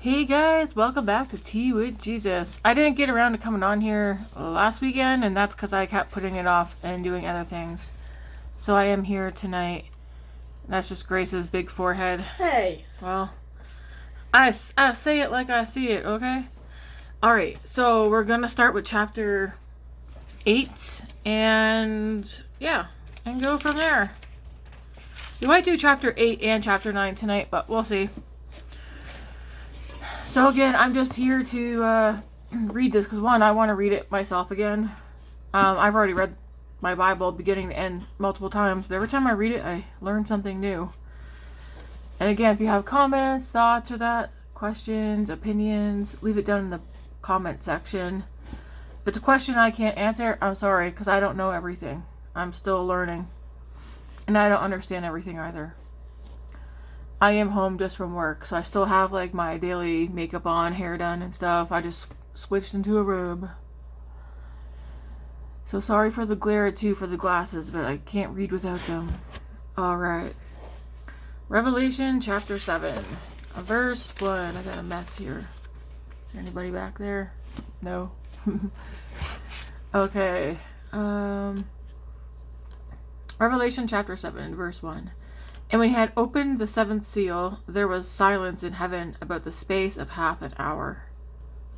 Hey guys, welcome back to Tea with Jesus. I didn't get around to coming on here last weekend, and that's because I kept putting it off and doing other things. So I am here tonight. That's just Grace's big forehead. Hey. Well, I say it like I see it, okay? Alright, so we're going to start with chapter 8, and yeah, and go from there. We might do chapter 8 and chapter 9 tonight, but we'll see. So again, I'm just here to read this because one, I want to read it myself again. I've already read my Bible beginning to end multiple times, but every time I read it, I learn something new. And again, if you have comments, thoughts, or that, questions, opinions, leave it down in the comment section. If it's a question I can't answer, I'm sorry, because I don't know everything. I'm still learning. And I don't understand everything either. I am home just from work, so I still have like my daily makeup on, hair done and stuff. I just switched into a robe. So sorry for the glare too for the glasses, but I can't read without them. Alright. Revelation chapter 7. Verse 1. I got a mess here. Is there anybody back there? No. Okay. Revelation chapter 7, verse 1. And when he had opened the seventh seal, there was silence in heaven about the space of half an hour.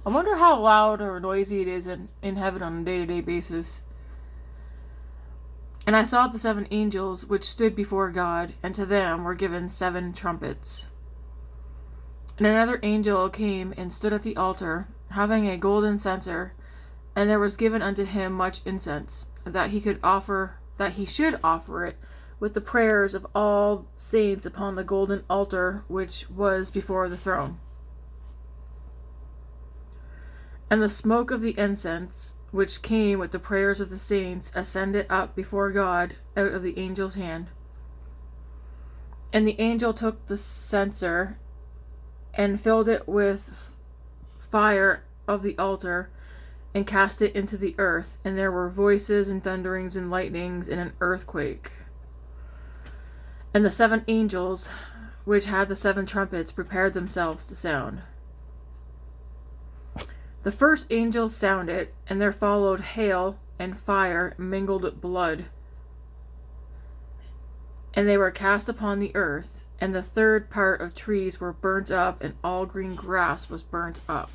I wonder how loud or noisy it is in heaven on a day-to-day basis. And I saw the 7 angels which stood before God, and to them were given 7 trumpets. And another angel came and stood at the altar, having a golden censer, and there was given unto him much incense, that he should offer it with the prayers of all saints upon the golden altar which was before the throne. And the smoke of the incense, which came with the prayers of the saints, ascended up before God out of the angel's hand. And the angel took the censer and filled it with fire of the altar, and cast it into the earth, and there were voices and thunderings and lightnings and an earthquake. And the 7 angels, which had the 7 trumpets, prepared themselves to sound. The first angel sounded, and there followed hail and fire mingled with blood. And they were cast upon the earth, and the third part of trees were burnt up, and all green grass was burnt up.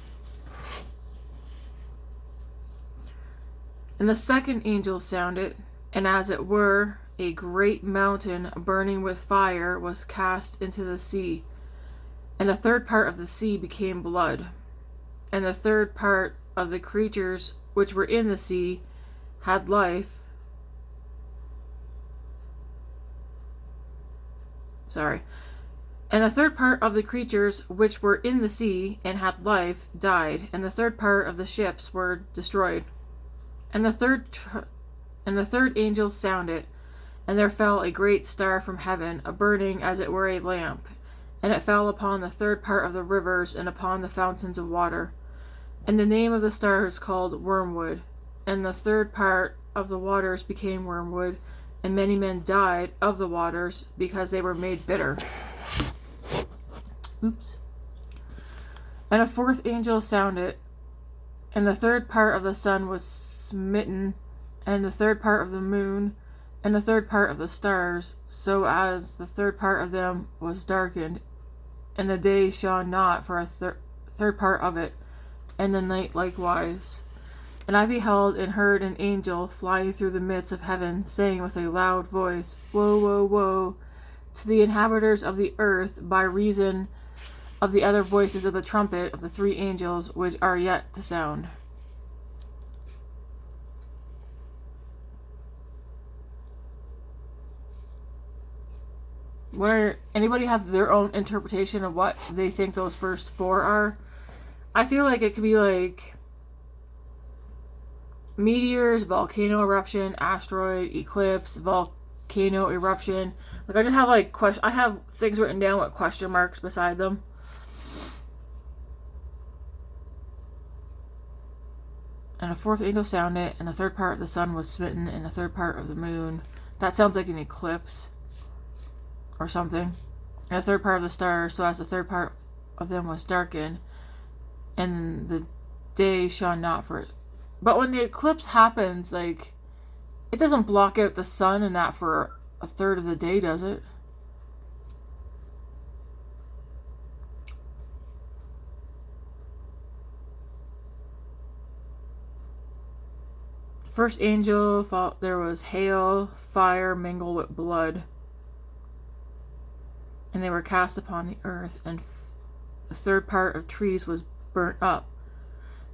And the second angel sounded, and as it were, a great mountain burning with fire was cast into the sea, and the third part of the sea became blood, and the third part of the creatures which were in the sea had life. And the third part of the creatures which were in the sea and had life died, and the third part of the ships were destroyed. And the third angel sounded, and there fell a great star from heaven, a burning as it were a lamp, and it fell upon the third part of the rivers and upon the fountains of water. And the name of the star is called Wormwood. And the third part of the waters became wormwood, and many men died of the waters, because they were made bitter. Oops. And a fourth angel sounded, and the third part of the sun was smitten, and the third part of the moon, and the third part of the stars, so as the third part of them was darkened, and the day shone not for a third part of it, and the night likewise. And I beheld and heard an angel flying through the midst of heaven, saying with a loud voice, Woe, woe, woe, to the inhabitants of the earth, by reason of the other voices of the trumpet of the 3 angels which are yet to sound. Anybody have their own interpretation of what they think those first 4 are? I feel like it could be like meteors, volcano eruption, asteroid, eclipse, volcano eruption. Like I just have I have things written down with question marks beside them. And a fourth angel sounded, and the third part of the sun was smitten, and the third part of the moon. That sounds like an eclipse or something. And the third part of the stars, so as the third part of them was darkened, and the day shone not for it. But when the eclipse happens, like, it doesn't block out the sun and that for a third of the day, does it? First angel thought there was hail, fire mingled with blood, and they were cast upon the earth, and the third part of trees was burnt up.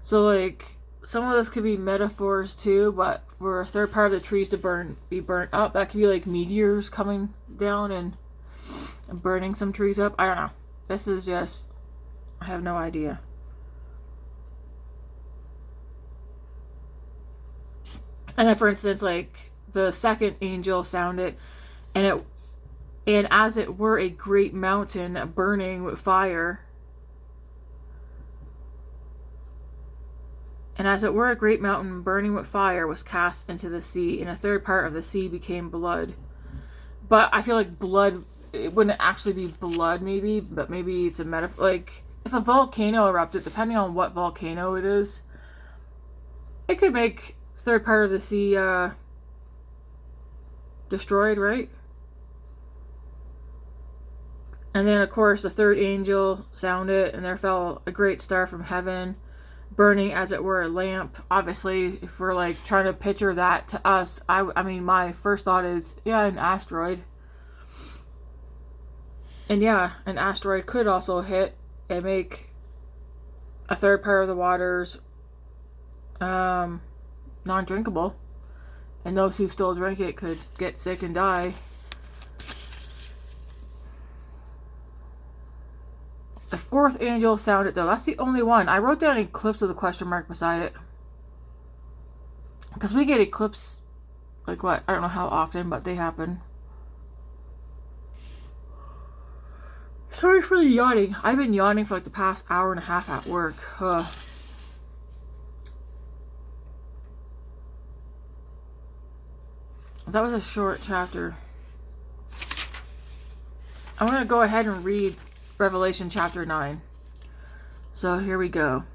So, like, some of this could be metaphors too, but for a third part of the trees to be burnt up, that could be like meteors coming down and burning some trees up. I don't know. This is just, I have no idea. And then, for instance, like, the second angel sounded, and as it were a great mountain burning with fire. And as it were a great mountain burning with fire was cast into the sea, and a third part of the sea became blood. But I feel like blood, it wouldn't actually be blood, maybe, but maybe it's a metaphor. Like, if a volcano erupted, depending on what volcano it is, it could make third part of the sea destroyed, right? And then, of course, the third angel sounded, and there fell a great star from heaven, burning as it were a lamp. Obviously, if we're like trying to picture that to us, I mean, my first thought is, yeah, an asteroid. And yeah, an asteroid could also hit and make a third part of the waters non-drinkable, and those who still drink it could get sick and die. The fourth angel sounded, though. That's the only one. I wrote down eclipse with a question mark beside it, because we get eclipse, like, what? I don't know how often, but they happen. Sorry for the yawning. I've been yawning for like the past hour and a half at work. That was a short chapter. I'm going to go ahead and read Revelation chapter 9. So here we go.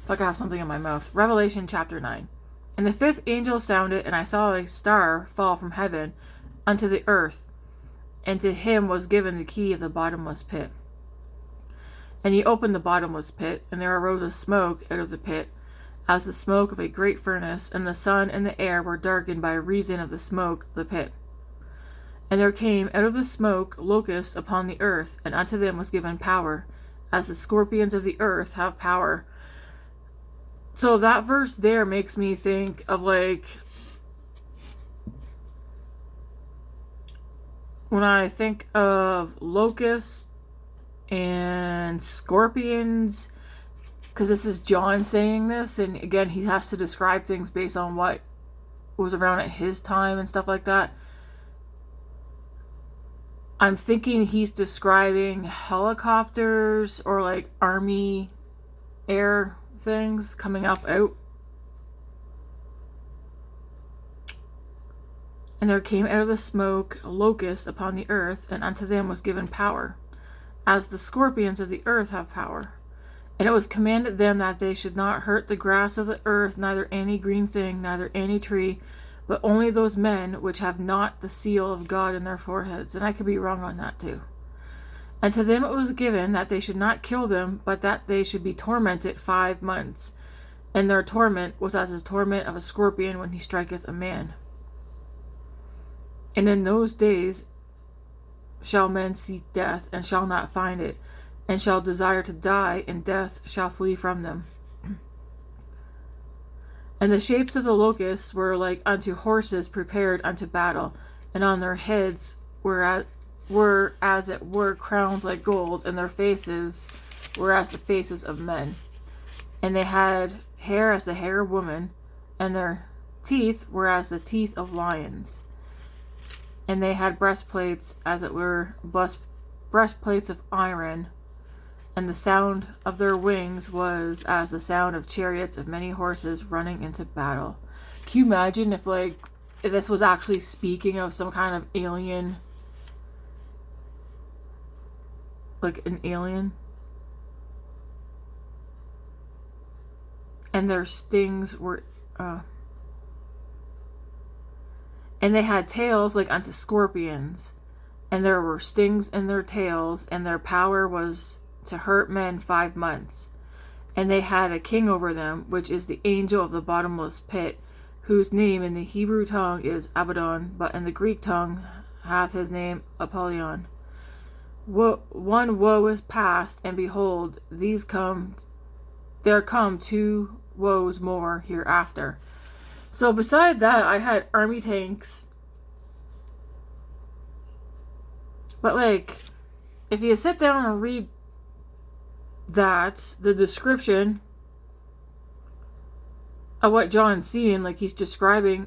It's like I have something in my mouth. Revelation chapter 9. And the fifth angel sounded, and I saw a star fall from heaven unto the earth, and to him was given the key of the bottomless pit. And he opened the bottomless pit, and there arose a smoke out of the pit, as the smoke of a great furnace, and the sun and the air were darkened by reason of the smoke of the pit. And there came out of the smoke locusts upon the earth, and unto them was given power, as the scorpions of the earth have power. So that verse there makes me think of, like, when I think of locusts and scorpions, because this is John saying this, and again, he has to describe things based on what was around at his time and stuff like that. I'm thinking he's describing helicopters or like army air things coming up out. And there came out of the smoke locusts upon the earth, and unto them was given power, as the scorpions of the earth have power. And it was commanded them that they should not hurt the grass of the earth, neither any green thing, neither any tree, but only those men which have not the seal of God in their foreheads. And I could be wrong on that too. And to them it was given that they should not kill them, but that they should be tormented 5 months. And their torment was as the torment of a scorpion when he striketh a man. And in those days shall men seek death, and shall not find it, and shall desire to die, and death shall flee from them. And the shapes of the locusts were like unto horses prepared unto battle, and on their heads were as it were crowns like gold, and their faces were as the faces of men. And they had hair as the hair of women, and their teeth were as the teeth of lions. And they had breastplates as it were breastplates of iron, and the sound of their wings was as the sound of chariots of many horses running into battle. Can you imagine if this was actually speaking of some kind of alien like an alien. And their stings were, and they had tails like unto scorpions, and there were stings in their tails, and their power was to hurt men 5 months. And they had a king over them, which is the angel of the bottomless pit, whose name in the Hebrew tongue is Abaddon, but in the Greek tongue hath his name Apollyon. One woe is past, and behold, there come 2 woes more hereafter. So beside that, I had army tanks. But like, if you sit down and read that, the description of what John's seeing, like he's describing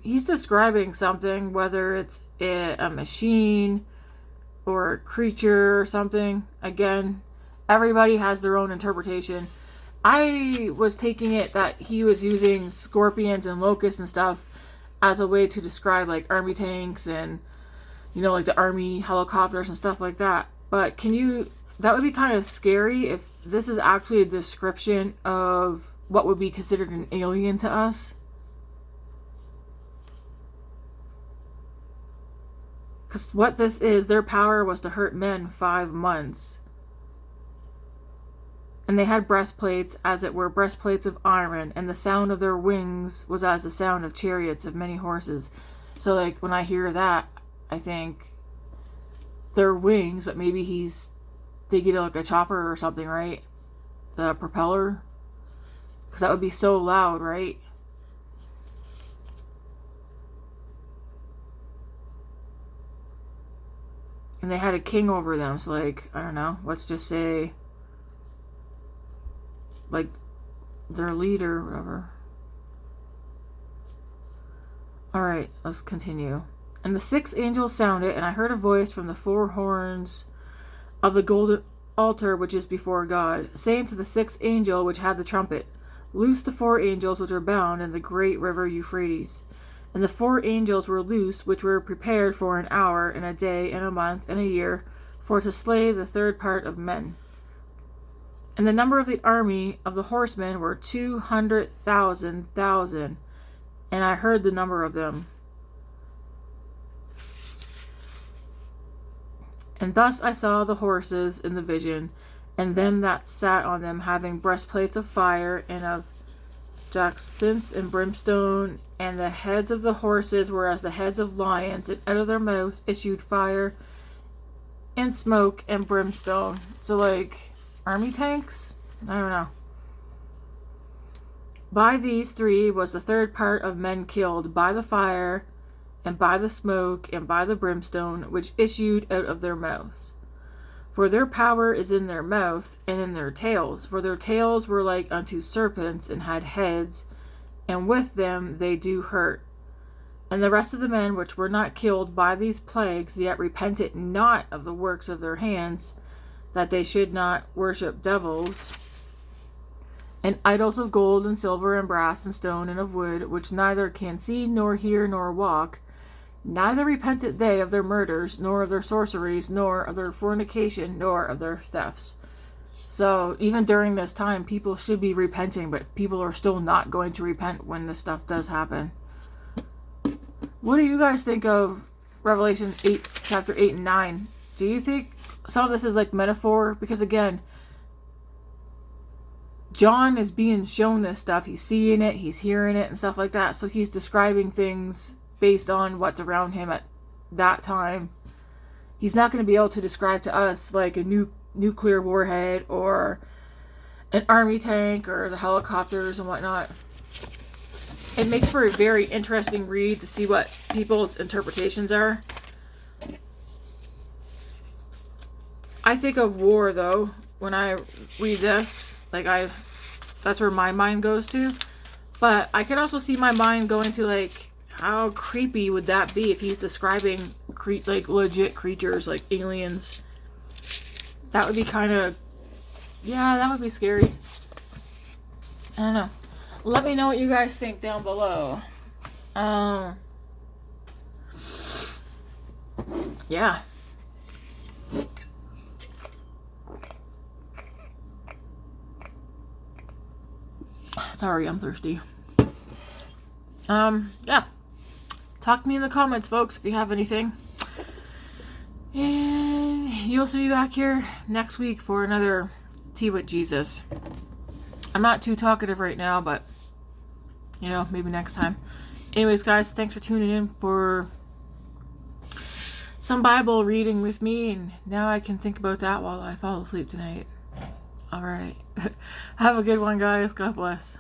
something, whether it's a machine or a creature or something. Again, everybody has their own interpretation. I was taking it that he was using scorpions and locusts and stuff as a way to describe like army tanks and, you know, like the army helicopters and stuff like that. But that would be kind of scary if this is actually a description of what would be considered an alien to us. Because what this is, their power was to hurt men 5 months. And they had breastplates, as it were breastplates of iron, and the sound of their wings was as the sound of chariots of many horses. So like when I hear that, I think their wings, but maybe they get like a chopper or something, right? The propeller. Because that would be so loud, right? And they had a king over them, so like, I don't know, let's just say like their leader or whatever. Alright, let's continue. And the 6th angel sounded, and I heard a voice from the 4 horns of the golden altar which is before God, saying to the 6th angel which had the trumpet, Loose the 4 angels which are bound in the great river Euphrates. And the 4 angels were loose, which were prepared for an hour, and a day, and a month, and a year, for to slay the 3rd part of men. And the number of the army of the horsemen were 200,000, and I heard the number of them. And thus I saw the horses in the vision, and them that sat on them having breastplates of fire, and of jacinth and brimstone, and the heads of the horses were as the heads of lions, and out of their mouths issued fire, and smoke, and brimstone. So like army tanks? I don't know. By these 3 was the 3rd part of men killed, by the fire, and by the smoke, and by the brimstone, which issued out of their mouths. For their power is in their mouth, and in their tails. For their tails were like unto serpents, and had heads, and with them they do hurt. And the rest of the men which were not killed by these plagues, yet repented not of the works of their hands, that they should not worship devils, and idols of gold, and silver, and brass, and stone, and of wood, which neither can see, nor hear, nor walk. Neither repented they of their murders, nor of their sorceries, nor of their fornication, nor of their thefts. So even during this time, people should be repenting, but people are still not going to repent when this stuff does happen. What do you guys think of Revelation 8, chapter 8 and 9? Do you think some of this is like metaphor? Because again, John is being shown this stuff. He's seeing it, he's hearing it, and stuff like that. So he's describing things based on what's around him at that time. He's not going to be able to describe to us like a nuclear warhead or an army tank or the helicopters and whatnot. It makes for a very interesting read to see what people's interpretations are. I think of war, though, when I read this. That's where my mind goes to. But I could also see my mind going to, like, how creepy would that be if he's describing, like, legit creatures, like aliens. That would be kind of... Yeah, that would be scary. I don't know. Let me know what you guys think down below. Yeah. Sorry, I'm thirsty. Yeah. Talk to me in the comments, folks, if you have anything. And you'll also be back here next week for another Tea with Jesus. I'm not too talkative right now, but, maybe next time. Anyways, guys, thanks for tuning in for some Bible reading with me, and now I can think about that while I fall asleep tonight. Alright. Have a good one, guys. God bless.